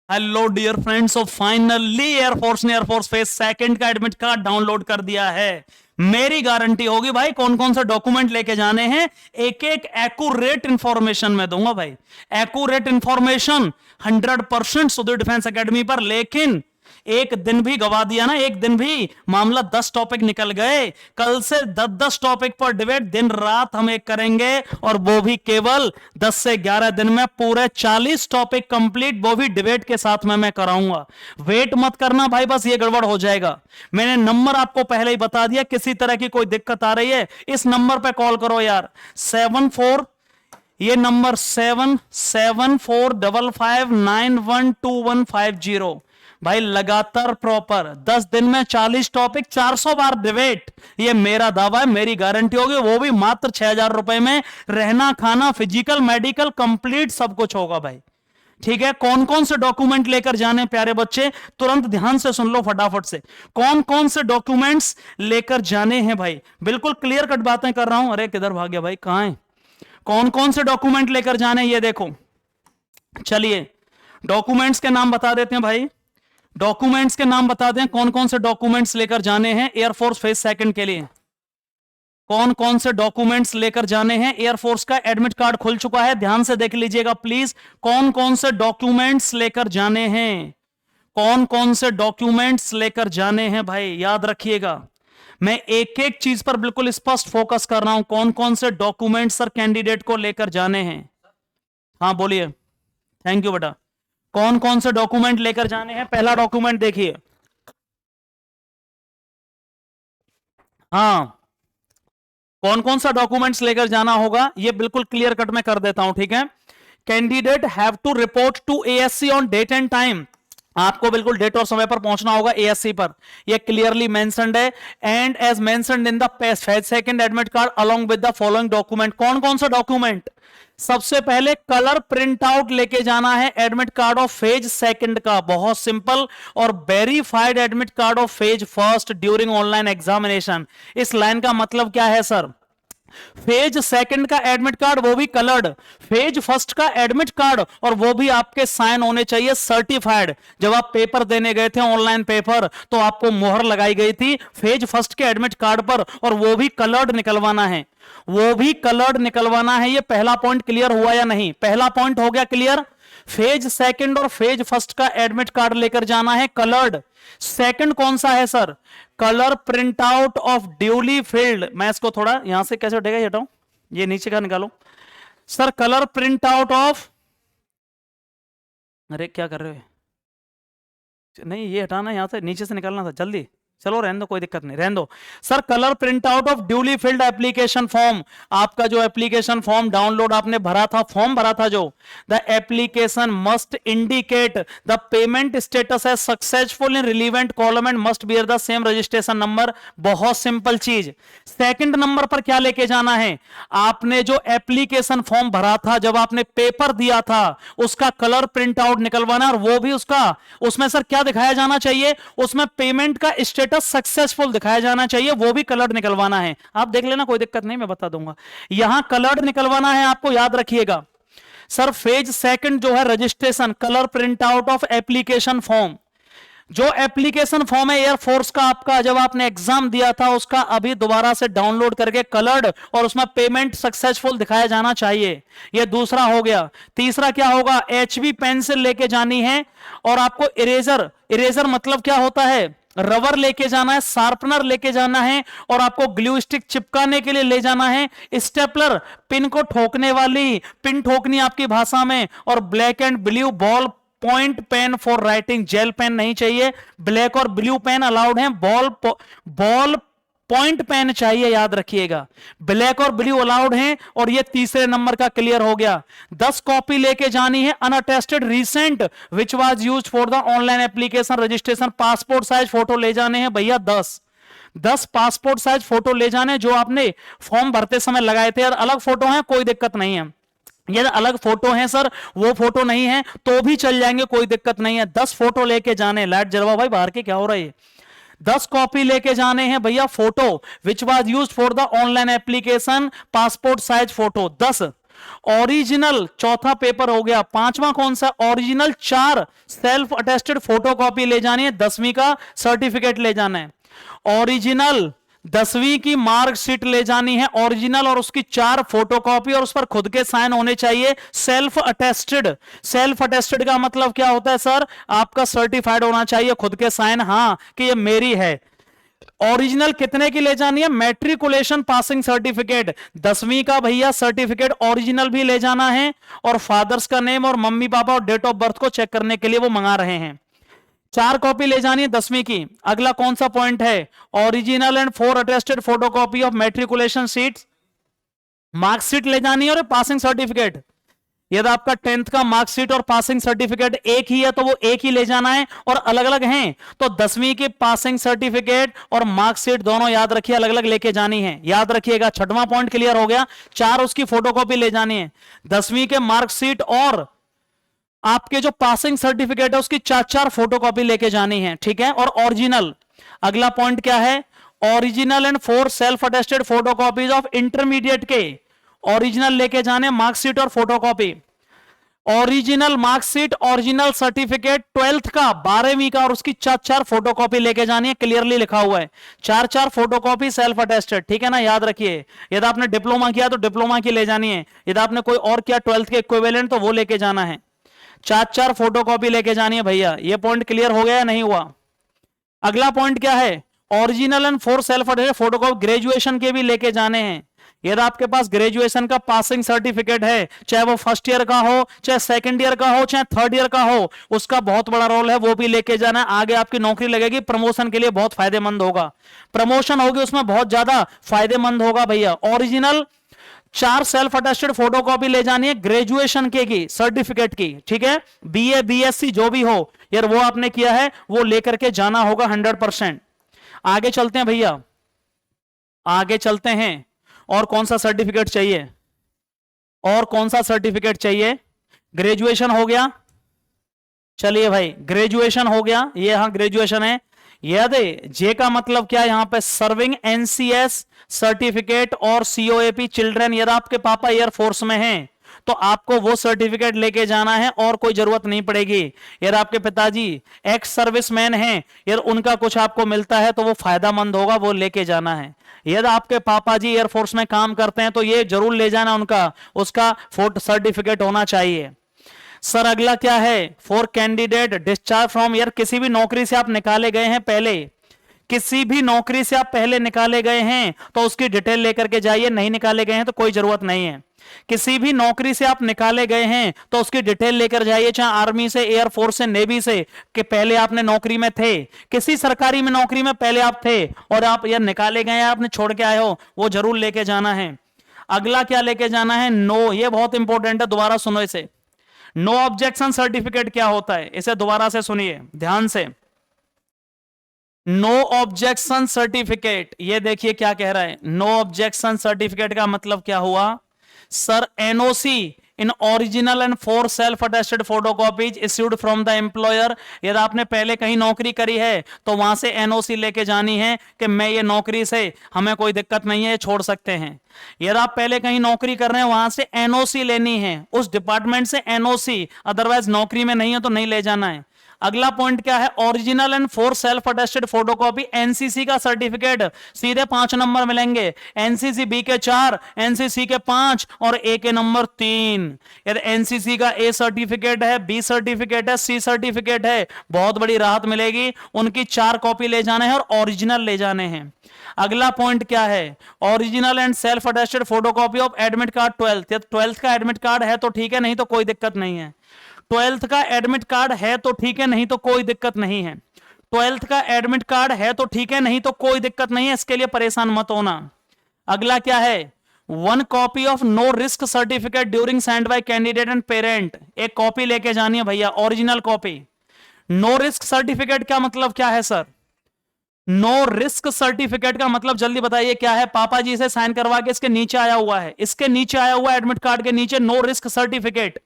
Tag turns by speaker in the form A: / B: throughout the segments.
A: Hello dear friends, ऑफ finally Air Force ने Air Force phase second का एडमिट कार्ड डाउनलोड कर दिया है। मेरी गारंटी होगी भाई, कौन कौन से डॉक्यूमेंट लेके जाने हैं, एक एक एक्यूरेट इंफॉर्मेशन मैं दूंगा भाई। Accurate information 100% Sudhir defence academy पर। लेकिन एक दिन भी गवा दिया ना, एक दिन भी, मामला 10 टॉपिक निकल गए। कल से 10-10 टॉपिक पर डिबेट दिन रात हम एक करेंगे, और वो भी केवल 10 से 11 दिन में पूरे 40 टॉपिक कंप्लीट, वो भी डिबेट के साथ में मैं कराऊंगा। वेट मत करना भाई, बस ये गड़बड़ हो जाएगा। मैंने नंबर आपको पहले ही बता दिया, किसी तरह की कोई दिक्कत आ रही है इस नंबर पे कॉल करो यार। 74, ये नंबर 7745591250। भाई लगातार प्रॉपर 10 दिन में 40 टॉपिक, 400 बार डिबेट, ये मेरा दावा है, मेरी गारंटी होगी। वो भी मात्र 6,000 रुपए में, रहना खाना फिजिकल मेडिकल कंप्लीट सब कुछ होगा भाई। ठीक है, कौन कौन से डॉक्यूमेंट लेकर जाने प्यारे बच्चे, तुरंत ध्यान से सुन लो फटाफट से। कौन कौन से डॉक्यूमेंट्स लेकर जाने हैं भाई, बिल्कुल क्लियर कट बातें कर रहा हूं। अरे किधर भाग गया भाई, कहां है? कौन कौन से डॉक्यूमेंट लेकर जाने, ये देखो। चलिए डॉक्यूमेंट्स के नाम बता देते हैं भाई, डॉक्यूमेंट्स के नाम बता दें, कौन कौन से डॉक्यूमेंट्स लेकर जाने हैं एयरफोर्स फेज सेकंड के लिए। कौन कौन से डॉक्यूमेंट्स लेकर जाने हैं, एयरफोर्स का एडमिट कार्ड खुल चुका है, ध्यान से देख लीजिएगा प्लीज। कौन कौन से डॉक्यूमेंट्स लेकर जाने हैं, कौन कौन से डॉक्यूमेंट्स लेकर जाने हैं भाई, याद रखिएगा। मैं एक एक चीज पर बिल्कुल स्पष्ट फोकस कर रहा हूं, कौन कौन से डॉक्यूमेंट्स सर कैंडिडेट को लेकर जाने हैं। हाँ बोलिए, थैंक यू बेटा। कौन कौन से डॉक्यूमेंट लेकर जाने हैं, पहला डॉक्यूमेंट देखिए। हाँ, कौन कौन सा डॉक्यूमेंट्स लेकर जाना होगा ये बिल्कुल क्लियर कट में कर देता हूं, ठीक है। Candidate have to report to ASC on date and time, आपको बिल्कुल डेट और समय पर पहुंचना होगा एएससी पर, यह क्लियरली मेंशन्ड है। And as mentioned in the phase second admit card along with the following document. कौन कौन सा डॉक्यूमेंट, सबसे पहले कलर प्रिंट आउट लेके जाना है admit card of phase second का, बहुत सिंपल, और verified admit card of phase first during online examination. इस लाइन का मतलब क्या है सर, फेज सेकंड का एडमिट कार्ड वो भी कलर्ड, फेज फर्स्ट का एडमिट कार्ड और वो भी आपके साइन होने चाहिए सर्टिफाइड। जब आप पेपर देने गए थे ऑनलाइन पेपर, तो आपको मोहर लगाई गई थी फेज फर्स्ट के एडमिट कार्ड पर, और वो भी कलर्ड निकलवाना है, वो भी कलर्ड निकलवाना है। ये पहला पॉइंट क्लियर हुआ या नहीं? पहला पॉइंट हो गया क्लियर। फेज सेकंड और फेज फर्स्ट का एडमिट कार्ड लेकर जाना है कलर्ड। सेकंड कौन सा है sir, colour print out of duly field. मैं इसको थोड़ा यहां से कैसे उठेगा, ये हटाऊं, ये नीचे का निकालो sir. Colour print out of, अरे क्या कर रहे हो, नहीं ये हटाना, यहां से नीचे से निकालना था जल्दी। चलो रहने दो, कोई दिक्कत नहीं, रहने दो sir. Colour print out of duly field application form, आपका जो एप्लीकेशन फॉर्म डाउनलोड आपने भरा था, फॉर्म भरा था जो, the application must indicate the payment status as successful in relevant column and must bear the same registration number. बहुत simple चीज। सेकंड नंबर पर क्या लेके जाना है, आपने जो एप्लीकेशन फॉर्म भरा था, जब आपने पेपर दिया था, उसका कलर प्रिंट आउट निकलवाना, और वो भी उसका, उसमें सर क्या दिखाया जाना चाहिए, उसमें पेमेंट का स्टेटस सक्सेसफुल दिखाया जाना चाहिए, वो भी कलर्ड निकलवाना है। आप देख लेना, कोई दिक्कत नहीं, मैं बता दूंगा। यहां कलर्ड निकलवाना है आपको, याद रखिएगा सर। फेज सेकंड जो है registration, colour print out of application form, जो एप्लीकेशन फॉर्म है एयरफोर्स का आपका, जब आपने एग्जाम दिया था उसका, अभी दोबारा से डाउनलोड करके कलर्ड, और उसमें पेमेंट सक्सेसफुल दिखाया जाना चाहिए। यह दूसरा हो गया। तीसरा क्या होगा, एचबी पेंसिल लेके जानी है, और आपको इरेजर, इरेजर मतलब क्या होता है, रबर लेके जाना है, शार्पनर लेके जाना है, और आपको ग्लू स्टिक चिपकाने के लिए ले जाना है, स्टेपलर पिन को ठोकने वाली, पिन ठोकनी आपकी भाषा में, और black and blue ball point pen for writing. Gel pen नहीं चाहिए, ब्लैक और ब्लू पेन अलाउड हैं, बॉल पॉइंट पेन चाहिए, याद रखिएगा। ब्लैक और ब्लू अलाउड हैं। और ये तीसरे नंबर का क्लियर हो गया। 10 कॉपी लेके जानी है unattested recent which was used for the online application registration. Passport size photo ले जाने हैं भैया, 10 पासपोर्ट साइज फोटो ले जाने, जो आपने फॉर्म भरते समय लगाए थे। यार अलग फोटो है, कोई दिक्कत नहीं है, ये अलग फोटो है सर, वो फोटो नहीं है तो भी चल जाएंगे, कोई दिक्कत नहीं है। 10 फोटो लेके जाने। लाइट जलवा भाई बाहर के, क्या हो रहा है? 10 कॉपी लेके जाने हैं भैया photo, which was used for the online application, passport size photo 10। Original चौथा पेपर हो गया। पांचवा कौन सा? ओरिजिनल 4 सेल्फ अटेस्टेड फोटोकॉपी ले जानी है, 10वीं का सर्टिफिकेट ले जाना है। ओरिजिनल 10वीं की मार्कशीट ले जानी है ओरिजिनल, और उसकी 4 फोटोकॉपी, और उस पर खुद के साइन होने चाहिए। सेल्फ अटेस्टेड, सेल्फ अटेस्टेड का मतलब क्या होता है सर? आपका सर्टिफाइड होना चाहिए, खुद के साइन, हां कि ये मेरी है। ओरिजिनल कितने की ले जानी है? मैट्रिकुलेशन पासिंग सर्टिफिकेट 10वीं का भैया सर्टिफिकेट ओरिजिनल भी ले जाना है, और फादर्स का नेम और मम्मी पापा और डेट ऑफ बर्थ को चेक करने के लिए वो मंगा रहे हैं। 4 कॉपी ले जानी है 10वीं की। अगला कौन सा पॉइंट है? Original and 4 attested photocopy of matriculation seat, marksheet ले जानी है, और पासिंग सर्टिफिकेट। यदि आपका 10th का मार्कशीट और पासिंग सर्टिफिकेट एक ही है तो वो एक ही ले जाना है, और अलग अलग हैं तो 10वीं की पासिंग सर्टिफिकेट और मार्कशीट दोनों याद रखिए अलग अलग लेके जानी है। याद रखिएगा, 6वां पॉइंट क्लियर हो गया। 4 उसकी फोटोकॉपी ले जानी है, 10वीं के मार्कशीट और आपके जो पासिंग सर्टिफिकेट है उसकी 4 फोटोकॉपी लेके जानी है, ठीक है, और ओरिजिनल। अगला पॉइंट क्या है? Original and 4 self attested photocopies of intermediate के ओरिजिनल लेके जाने, मार्कशीट और photocopy. Original marksheet, original certificate 12th का, 12वीं का, और उसकी 4 फोटोकॉपी लेके जानी है। क्लियरली लिखा हुआ है 4 फोटोकॉपी सेल्फ अटेस्टेड, ठीक है ना, याद रखिए। यदि आपने डिप्लोमा किया तो डिप्लोमा की ले जानी है, यदि आपने कोई और किया 12th के इक्विवेलेंट तो वो लेके जाना है। 4 फोटोकॉपी लेके जानी है भैया। ये पॉइंट क्लियर हो गया या नहीं हुआ? अगला पॉइंट क्या है? Original and 4 self attested photocopy graduation के भी लेके जाने हैं। यदि आपके पास ग्रेजुएशन का पासिंग सर्टिफिकेट है, चाहे वो फर्स्ट ईयर का हो, चाहे सेकंड ईयर का हो, चाहे थर्ड ईयर का हो, उसका बहुत बड़ा रोल है, वो भी लेके जाना है। आगे आपकी नौकरी लगेगी, प्रमोशन के लिए बहुत फायदेमंद होगा, प्रमोशन होगी उसमें बहुत ज्यादा फायदेमंद होगा भैया। ओरिजिनल 4 सेल्फ अटेस्टेड फोटोकॉपी ले जानी है ग्रेजुएशन के की, सर्टिफिकेट की, ठीक है, बीए बीएससी जो भी हो यार वो आपने किया है वो लेकर के जाना होगा 100%। आगे चलते हैं भैया, आगे चलते हैं। और कौन सा सर्टिफिकेट चाहिए? और कौन सा सर्टिफिकेट चाहिए? ग्रेजुएशन हो गया, चलिए भाई ग्रेजुएशन हो गया, ये हाँ ग्रेजुएशन है। याद है जे का मतलब क्या है यहां पे? सर्विंग एनसीएस सर्टिफिकेट और सीओएपी चिल्ड्रन। यदि आपके पापा एयरफोर्स में हैं तो आपको वो सर्टिफिकेट लेके जाना है और कोई जरूरत नहीं पड़ेगी। यार आपके पिताजी एक्स सर्विसमैन हैं, यार उनका कुछ आपको मिलता है तो वो फायदेमंद होगा, वो लेके जाना है। यदि आपके पापा जी एयरफोर्स में काम करते हैं तो ये जरूर ले जाना उनका, उसका फोटो सर्टिफिकेट होना चाहिए। सर अगला क्या है? फॉर कैंडिडेट डिस्चार्ज फ्रॉम, यार किसी भी नौकरी से आप निकाले गए हैं पहले, किसी भी नौकरी से आप पहले निकाले गए हैं तो उसकी डिटेल लेकर के जाइए। नहीं निकाले गए हैं तो कोई जरूरत नहीं है। किसी भी नौकरी से आप निकाले गए हैं तो उसकी डिटेल लेकर जाइए, चाहे आर्मी से, एयरफोर्स से, नेवी से, कि पहले आपने नौकरी में थे, किसी सरकारी में नौकरी में पहले आप थे और आप यार निकाले गए हैं, आपने छोड़ के आए हो, वो जरूर लेके जाना है। अगला क्या लेके जाना है? नो, ये बहुत इंपॉर्टेंट है, दोबारा सुनो इसे। नो ऑब्जेक्शन सर्टिफिकेट क्या होता है? इसे दोबारा से सुनिए ध्यान से। नो ऑब्जेक्शन सर्टिफिकेट, ये देखिए क्या कह रहा है। नो ऑब्जेक्शन सर्टिफिकेट का मतलब क्या हुआ? Sir NOC in original and 4 self attested photocopies issued from the employer. यदि आपने पहले कहीं नौकरी करी है तो वहां से एनओसी लेके जानी है कि मैं ये नौकरी से हमें कोई दिक्कत नहीं है, छोड़ सकते हैं। यदि आप पहले कहीं नौकरी कर रहे हैं वहां से एनओसी लेनी है, उस डिपार्टमेंट से एनओसी, अदरवाइज नौकरी में नहीं है तो नहीं ले जाना है। अगला पॉइंट क्या है? Original and 4 self attested photocopy NCC का सर्टिफिकेट, सीधे 5 नंबर मिलेंगे। एनसीसी बी के 4, एनसीसी के 5 और ए के नंबर 3। यदि एनसीसी का ए सर्टिफिकेट है, बी सर्टिफिकेट है, सी सर्टिफिकेट है, बहुत बड़ी राहत मिलेगी। उनकी 4 कॉपी ले जाने हैं और ओरिजिनल ले जाने हैं। अगला पॉइंट क्या है? Original and self attested photocopy of admit card 12th। यदि 12th का एडमिट कार्ड है तो ठीक है, नहीं तो कोई दिक्कत नहीं है। 12th का एडमिट कार्ड है तो ठीक है, नहीं तो कोई दिक्कत नहीं है। 12th का एडमिट कार्ड है तो ठीक है, नहीं तो कोई दिक्कत नहीं है, इसके लिए परेशान मत होना। अगला क्या है? 1 copy of no risk certificate during signed by candidate and parent. एक कॉपी लेके जानी है भैया, original copy. No risk certificate का मतलब क्या है सर? नो रिस्क सर्टिफिकेट का मतलब जल्दी बताइए क्या है? पापा जी से साइन करवा के इसके नीचे आया हुआ है, इसके नीचे आया हुआ एडमिट कार्ड के नीचे no risk certificate.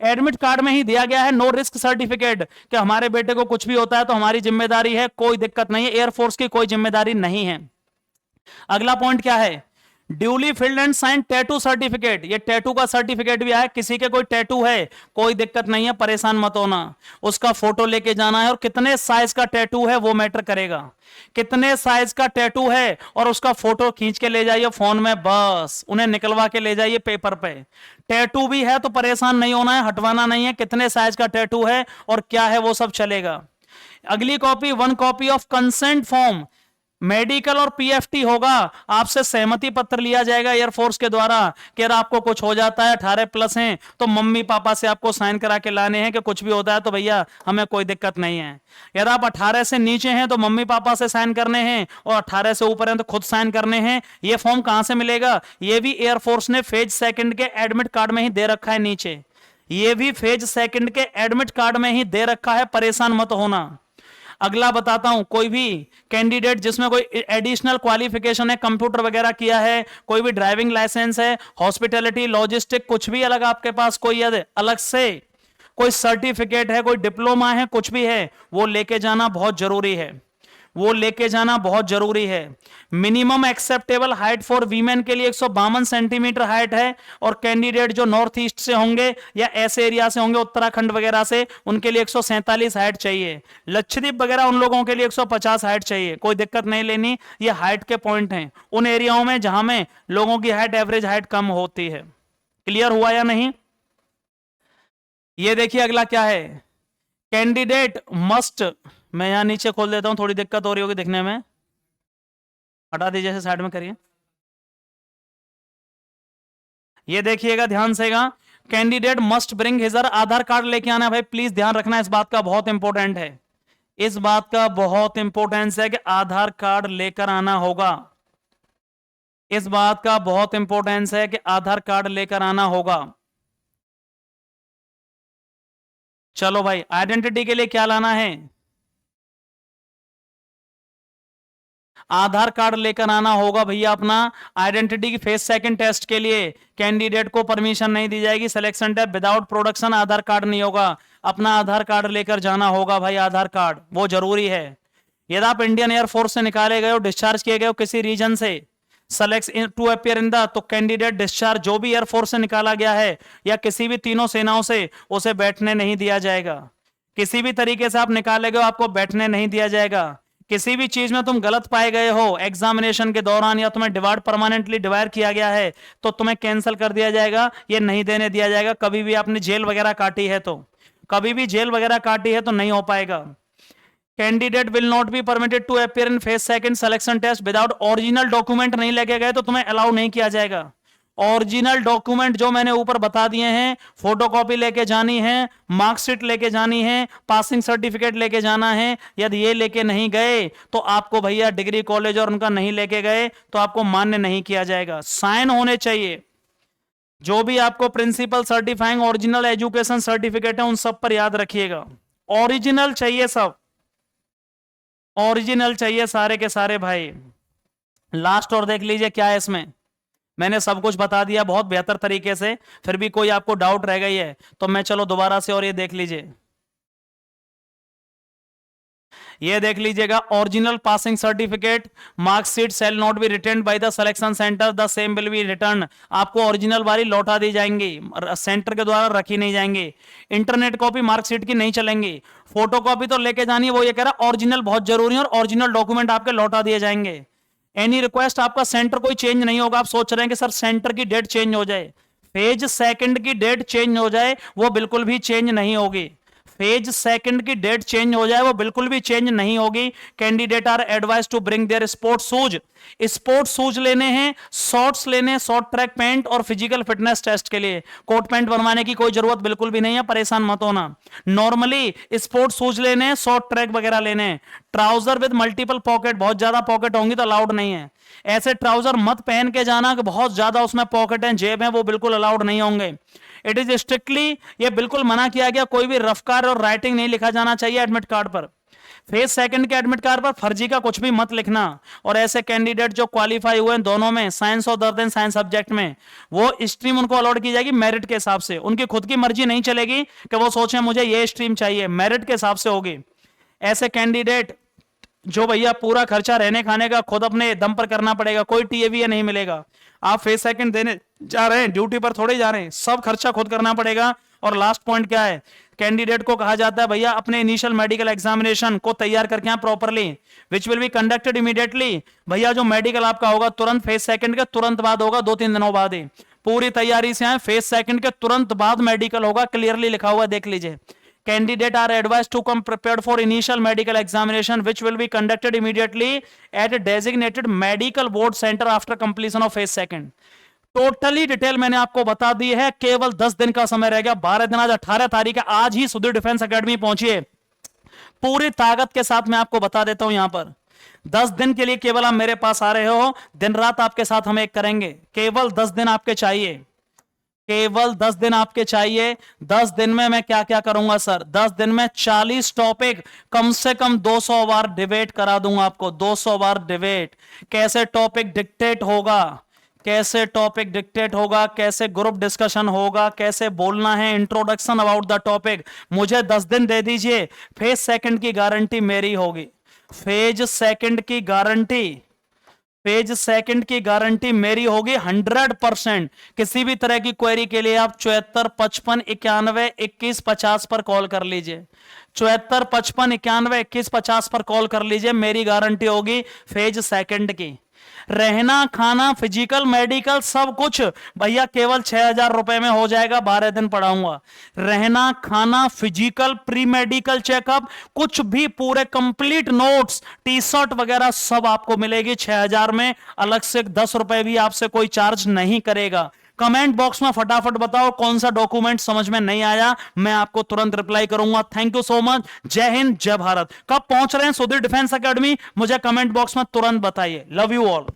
A: Admit card में ही दिया गया है नो रिस्क सर्टिफिकेट कि हमारे बेटे को कुछ भी होता है तो हमारी जिम्मेदारी है, कोई दिक्कत नहीं है, एयरफोर्स की कोई जिम्मेदारी नहीं है। अगला पॉइंट क्या है? Duly filled and sign tattoo certificate, ये टैटू का सर्टिफिकेट भी आया, किसी के कोई टैटू है कोई दिक्कत नहीं है, परेशान मत होना, उसका फोटो लेके जाना है, और कितने साइज का टैटू है वो मैटर करेगा, कितने साइज का टैटू है और उसका फोटो खींच के ले जाइए फोन में, बस उन्हें निकलवा के ले जाइए पेपर पे। टैटू भी है तो परेशान नहीं होना है, हटवाना नहीं है, कितने साइज का टैटू है और क्या है वो सब चलेगा। अगली copy, 1 copy of consent form, medical और पीएफटी होगा, आपसे सहमति पत्र लिया जाएगा एयरफोर्स के द्वारा कि अगर आपको कुछ हो जाता है, 18+ हैं, तो मम्मी पापा से आपको साइन करा के लाने हैं कि कुछ भी होता है तो भैया हमें कोई दिक्कत नहीं है। यदि आप 18 से नीचे हैं तो मम्मी पापा से साइन करने हैं, और 18 से ऊपर हैं तो खुद साइन करने हैं। ये फॉर्म कहां से मिलेगा? ये भी एयरफोर्स ने फेज सेकंड के एडमिट कार्ड में ही दे रखा है नीचे, ये भी फेज सेकंड के एडमिट कार्ड में ही दे रखा है, परेशान मत होना। अगला बताता हूं, कोई भी कैंडिडेट जिसमें कोई एडिशनल क्वालिफिकेशन है, कंप्यूटर वगैरह किया है, कोई भी ड्राइविंग लाइसेंस है, हॉस्पिटैलिटी, लॉजिस्टिक, कुछ भी अलग आपके पास कोई अलग से कोई सर्टिफिकेट है, कोई डिप्लोमा है, कुछ भी है, वो लेके जाना बहुत जरूरी है, वो लेके जाना बहुत जरूरी है। Minimum acceptable height for women के लिए 152 सेंटीमीटर हाइट है, और कैंडिडेट जो नॉर्थ ईस्ट से होंगे या ऐसे एरिया से होंगे उत्तराखंड वगैरह से, उनके लिए 147 हाइट चाहिए। लक्षद्वीप वगैरह उन लोगों के लिए 150 हाइट चाहिए, कोई दिक्कत नहीं लेनी, ये हाइट के पॉइंट हैं उन एरियाओं में जहां में लोगों की हाइट, एवरेज हाइट कम होती है। क्लियर हुआ या नहीं? ये देखिए अगला क्या है, कैंडिडेट मस्ट, मैं यहां नीचे खोल देता हूं, थोड़ी दिक्कत हो रही होगी दिखने में, हटा दीजिए, से साइड में करिए। ये देखिएगा ध्यान सेगा, कैंडिडेट मस्ट ब्रिंग हिज आधार कार्ड लेके आना है भाई, प्लीज ध्यान रखना, इस बात का बहुत इंपॉर्टेंट है, इस बात का बहुत इंपॉर्टेंस है कि आधार कार्ड लेकर आना होगा, इस बात का बहुत इंपॉर्टेंस है कि आधार कार्ड लेकर आना होगा। चलो भाई, आइडेंटिटी के लिए क्या लाना है? आधार कार्ड लेकर आना होगा भैया अपना। आइडेंटिटी की फेस सेकंड टेस्ट के लिए कैंडिडेट को परमिशन नहीं दी जाएगी, सिलेक्शन टेस्ट विदाउट प्रोडक्शन आधार कार्ड नहीं होगा, अपना आधार कार्ड लेकर जाना होगा भाई, आधार कार्ड वो जरूरी है। यदि आप इंडियन एयरफोर्स से निकाले गए हो, डिस्चार्ज किए गए हो किसी रीजन से, select to appear in the, तो कैंडिडेट डिस्चार्ज जो भी एयरफोर्स से निकाला गया है या किसी भी तीनों सेनाओं से, उसे बैठने नहीं दिया जाएगा, किसी भी तरीके से आप निकाले गए हो आपको बैठने नहीं दिया जाएगा। किसी भी चीज में तुम गलत पाए गए हो एग्जामिनेशन के दौरान, या तुम्हें डिवाइड परमानेंटली डिवाइड किया गया है, तो तुम्हें कैंसिल कर दिया जाएगा, ये नहीं देने दिया जाएगा। कभी भी आपने जेल वगैरह काटी है तो, कभी भी जेल वगैरह काटी है तो नहीं हो पाएगा। Candidate will not be permitted to appear in phase second selection test without original document, नहीं लेके गए तो तुम्हें अलाउ नहीं किया जाएगा। ओरिजिनल डॉक्यूमेंट जो मैंने ऊपर बता दिए हैं, फोटोकॉपी लेके जानी है, मार्कशीट लेके जानी है, पासिंग सर्टिफिकेट लेके जाना है। यदि ये लेके नहीं गए तो आपको भैया डिग्री कॉलेज और उनका नहीं लेके गए तो आपको मान्य नहीं किया जाएगा। साइन होने चाहिए, जो भी आपको principal certifying original education certificate है उन सब पर याद रखिएगा, ओरिजिनल चाहिए, सब ओरिजिनल चाहिए सारे के सारे भाई। लास्ट और देख लीजिए क्या है इसमें, मैंने सब कुछ बता दिया बहुत बेहतर तरीके से, फिर भी कोई आपको डाउट रह गई है तो मैं चलो दोबारा से और ये देख लीजिए, ये देख लीजिएगा, original passing certificate marksheet shall not be return by the selection centre, the same will be return, आपको ओरिजिनल वाली लौटा दी जाएंगी, सेंटर के द्वारा रखी नहीं जाएंगी। इंटरनेट कॉपी मार्कशीट की नहीं चलेंगी, फोटो कॉपी तो लेके जानी है, वो ये कह रहा ओरिजिनल बहुत जरूरी है, और ओरिजिनल डॉक्यूमेंट आपके लौटा दिए जाएंगे। एनी रिक्वेस्ट, आपका सेंटर कोई चेंज नहीं होगा। आप सोच रहे हैं कि सर सेंटर की डेट चेंज हो जाए, फेज सेकंड की डेट चेंज हो जाए, वो बिल्कुल भी चेंज नहीं होगी। फेज सेकंड की डेट चेंज हो जाए वो बिल्कुल भी चेंज नहीं होगी। Candidate are advise to bring their sports shoes, sports shoes लेने हैं, शॉर्ट्स लेने हैं, शॉर्ट ट्रैक पैंट, और फिजिकल फिटनेस टेस्ट के लिए कोट पैंट बनवाने की कोई जरूरत बिल्कुल भी नहीं है, परेशान मत होना। नॉर्मली स्पोर्ट्स शूज लेने हैं, शॉर्ट ट्रैक वगैरह लेने हैं। ट्राउजर विद मल्टीपल पॉकेट, बहुत ज्यादा पॉकेट होंगी तो अलाउड नहीं है। ऐसे ट्राउजर मत पहन के जाना कि बहुत ज्यादा उसमें पॉकेट है, जेब है, वो बिल्कुल अलाउड नहीं होंगे। इट इज स्ट्रिक्टली, ये बिल्कुल मना किया गया, कोई भी रफकार और राइटिंग नहीं लिखा जाना चाहिए एडमिट कार्ड पर। फेज सेकंड के एडमिट कार्ड पर फर्जी का कुछ भी मत लिखना। और ऐसे कैंडिडेट जो क्वालिफाई हुए हैं दोनों में, साइंस और अदर देन साइंस सब्जेक्ट में, वो स्ट्रीम उनको अलॉट की जाएगी मेरिट के हिसाब से, उनकी खुद की मर्जी नहीं चलेगी कि वो सोचें मुझे ये स्ट्रीम चाहिए, मेरिट के हिसाब से होगी। ऐसे कैंडिडेट जो भैया पूरा खर्चा रहने खाने का खुद अपने दम पर करना पड़ेगा, कोई टीएवीए नहीं मिलेगा। आप फेस सेकंड देने जा रहे हैं, ड्यूटी पर थोड़े जा रहे हैं, सब खर्चा खुद करना पड़ेगा। और लास्ट पॉइंट क्या है, कैंडिडेट को कहा जाता है भैया अपने इनिशियल मेडिकल एग्जामिनेशन को तैयार करके आए properly, which will be conducted immediately. भैया जो मेडिकल आपका होगा तुरंत फेस सेकंड के तुरंत बाद होगा, 2-3 दिनों बाद ही। पूरी तैयारी से आए, फेस सेकंड के तुरंत बाद मेडिकल होगा, क्लियरली लिखा हुआ देख लीजिए। Candidate are advised to come prepared for initial medical examination, which will be conducted immediately at a designated medical board center after completion of phase second. Totally detail मैंने आपको बता दी है। केवल 10 दिन का समय रह गया, 12 दिन, आज 18 तारीख है। आज ही सुधीर डिफेंस एकेडमी पहुंचिए, पूरी ताकत के साथ मैं आपको बता देता हूं। यहां पर 10 दिन के लिए केवल आप मेरे पास आ रहे हो, दिन रात आपके साथ हम एक करेंगे। केवल 10 दिन आपके चाहिए, केवल 10 दिन आपके चाहिए। 10 दिन में मैं क्या क्या करूंगा सर? 10 दिन में 40 टॉपिक कम से कम 200 बार डिबेट करा दूंगा आपको, 200 बार डिबेट। कैसे टॉपिक डिक्टेट होगा, कैसे टॉपिक डिक्टेट होगा, कैसे ग्रुप डिस्कशन होगा, कैसे बोलना है, इंट्रोडक्शन अबाउट द टॉपिक। मुझे 10 दिन दे दीजिए, फेज सेकंड की गारंटी मेरी होगी, फेज सेकंड की गारंटी, पेज सेकंड की गारंटी मेरी होगी 100%। किसी भी तरह की क्वेरी के लिए आप 74 55 91 21 50 पर कॉल कर लीजिए, 74 55 91 21 50 पर कॉल कर लीजिए। मेरी गारंटी होगी फेज सेकंड की। रहना खाना फिजिकल मेडिकल सब कुछ भैया केवल 6,000 रुपए में हो जाएगा, 12 दिन पढ़ाऊंगा। रहना खाना फिजिकल प्री मेडिकल चेकअप कुछ भी, पूरे कंप्लीट नोट्स टी शर्ट वगैरह सब आपको मिलेगी 6,000 में। अलग से 10 रुपए भी आपसे कोई चार्ज नहीं करेगा। कमेंट बॉक्स में फटाफट बताओ कौन सा डॉक्यूमेंट समझ में नहीं आया, मैं आपको तुरंत रिप्लाई करूंगा। Thank you so much. जय हिंद जय भारत। कब पहुंच रहे हैं सुधीर डिफेंस एकेडमी, मुझे कमेंट बॉक्स में तुरंत बताइए। Love you all.